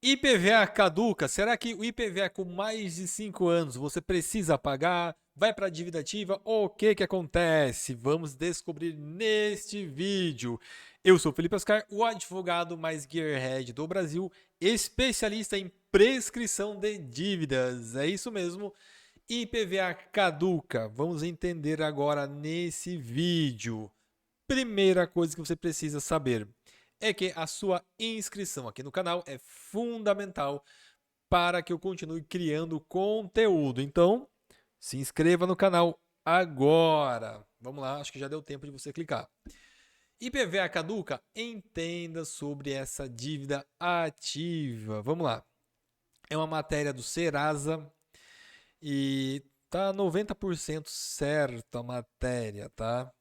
IPVA caduca. Será que o IPVA com mais de 5 anos você precisa pagar? Vai para a dívida ativa? O que acontece? Vamos descobrir neste vídeo. Eu sou Felipe Oscar, o advogado mais gearhead do Brasil, especialista em prescrição de dívidas. É isso mesmo. IPVA caduca. Vamos entender agora nesse vídeo. Primeira coisa que você precisa saber é que a sua inscrição aqui no canal é fundamental para que eu continue criando conteúdo. Então, se inscreva no canal agora. Vamos lá, acho que já deu tempo de você clicar. IPVA caduca, entenda sobre essa dívida ativa. Vamos lá. É uma matéria do Serasa e tá 90% certa a matéria, tá?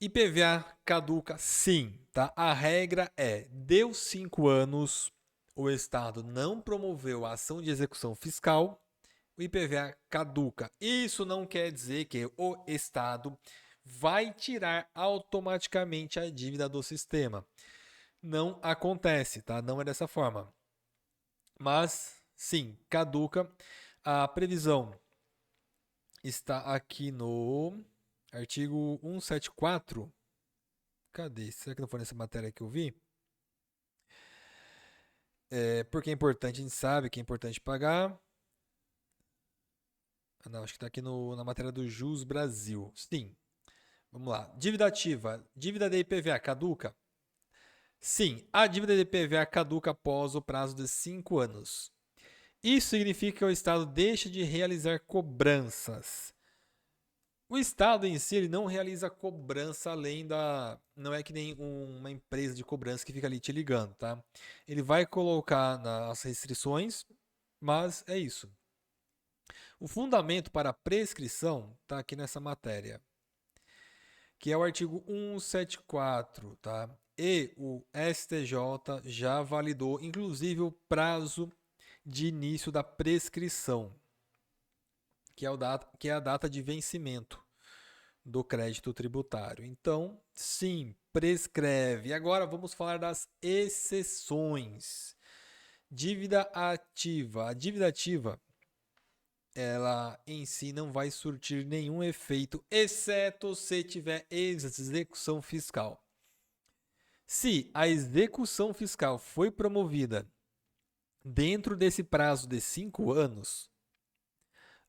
IPVA caduca sim, tá? A regra é, deu 5 anos, o Estado não promoveu a ação de execução fiscal, o IPVA caduca. Isso não quer dizer que o Estado vai tirar automaticamente a dívida do sistema. Não acontece, tá? Não é dessa forma. Mas, sim, caduca. A previsão está aqui no artigo 174. Cadê? Será que não foi nessa matéria que eu vi? Porque é importante, a gente sabe que é importante pagar. Não, acho que está aqui na matéria do Jus Brasil. Sim. Vamos lá. Dívida ativa. Dívida de IPVA caduca? Sim, a dívida de IPVA caduca após o prazo de 5 anos. Isso significa que o Estado deixa de realizar cobranças. O Estado em si ele não realiza cobrança além da. Não é que nem uma empresa de cobrança que fica ali te ligando, tá? Ele vai colocar nas restrições, mas é isso. O fundamento para a prescrição está aqui nessa matéria, que é o artigo 174, tá? E o STJ já validou, inclusive, o prazo de início da prescrição, que é a data de vencimento do crédito tributário. Então, sim, prescreve. Agora vamos falar das exceções. Dívida ativa. A dívida ativa, ela em si não vai surtir nenhum efeito, exceto se tiver execução fiscal. Se a execução fiscal foi promovida dentro desse prazo de 5 anos,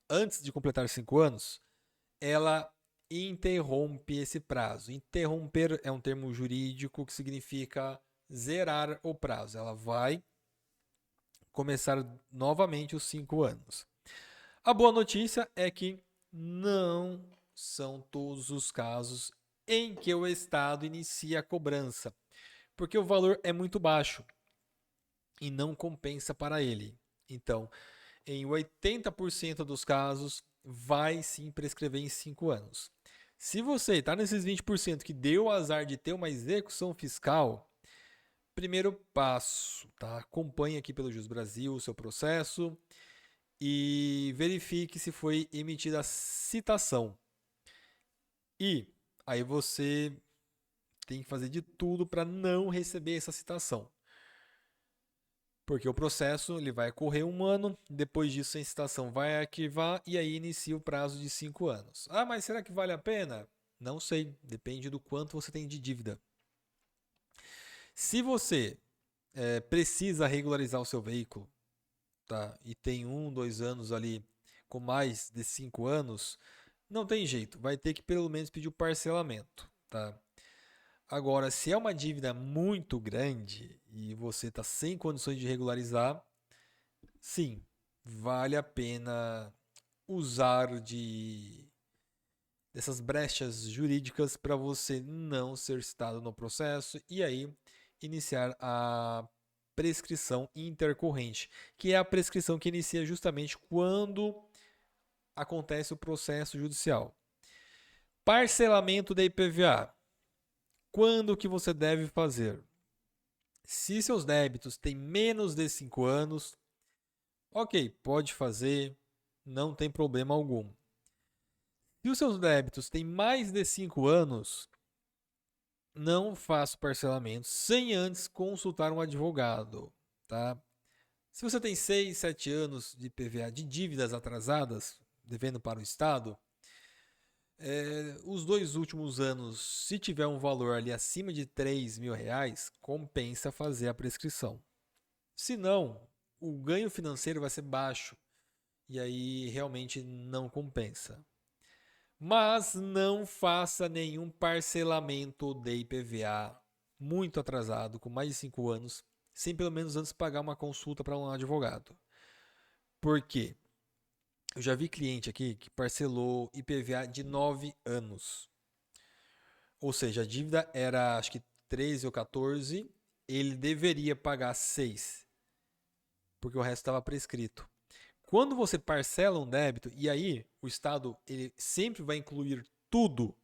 antes de completar 5 anos, ela interrompe esse prazo. Interromper é um termo jurídico que significa zerar o prazo. Ela vai começar novamente os 5 anos. A boa notícia é que não são todos os casos em que o Estado inicia a cobrança, porque o valor é muito baixo e não compensa para ele. Então, em 80% dos casos, vai sim prescrever em 5 anos. Se você está nesses 20% que deu o azar de ter uma execução fiscal, primeiro passo, tá? Acompanhe aqui pelo Jus Brasil o seu processo e verifique se foi emitida a citação. E aí você tem que fazer de tudo para não receber essa citação. Porque o processo ele vai correr 1 ano, depois disso a citação vai arquivar e aí inicia o prazo de 5 anos. Ah, mas será que vale a pena? Não sei, depende do quanto você tem de dívida. Se você precisa regularizar o seu veículo, tá? E tem 2 anos ali com mais de 5 anos, não tem jeito, vai ter que pelo menos pedir o parcelamento, tá? Agora, se é uma dívida muito grande e você está sem condições de regularizar, sim, vale a pena usar dessas brechas jurídicas para você não ser citado no processo e aí iniciar a prescrição intercorrente, que é a prescrição que inicia justamente quando acontece o processo judicial. Parcelamento da IPVA. Quando que você deve fazer? Se seus débitos têm menos de 5 anos, ok, pode fazer, não tem problema algum. Se os seus débitos têm mais de 5 anos, não faça parcelamento sem antes consultar um advogado. tá? Se você tem 6, 7 anos de IPVA de dívidas atrasadas, devendo para o Estado, os 2 últimos anos, se tiver um valor ali acima de R$ 3.000, compensa fazer a prescrição. Se não, o ganho financeiro vai ser baixo e aí realmente não compensa. Mas não faça nenhum parcelamento de IPVA muito atrasado, com mais de 5 anos, sem pelo menos antes pagar uma consulta para um advogado. Por quê? Eu já vi cliente aqui que parcelou IPVA de 9 anos. Ou seja, a dívida era acho que 13 ou 14, ele deveria pagar 6, porque o resto estava prescrito. Quando você parcela um débito, e aí o Estado ele sempre vai incluir tudo,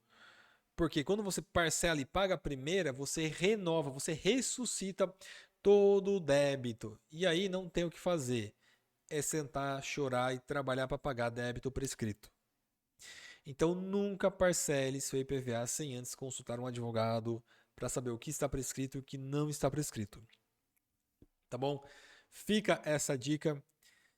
porque quando você parcela e paga a primeira, você renova, você ressuscita todo o débito. E aí não tem o que fazer. É sentar, chorar e trabalhar para pagar débito prescrito. Então nunca parcele seu IPVA sem antes consultar um advogado para saber o que está prescrito e o que não está prescrito. Tá bom? Fica essa dica.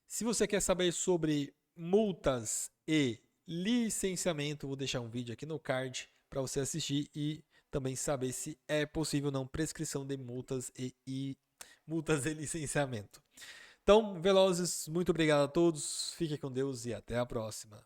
Se você quer saber sobre multas e licenciamento, vou deixar um vídeo aqui no card para você assistir e também saber se é possível ou não prescrição de multas e licenciamento. Então, Velozes, muito obrigado a todos, fiquem com Deus e até a próxima.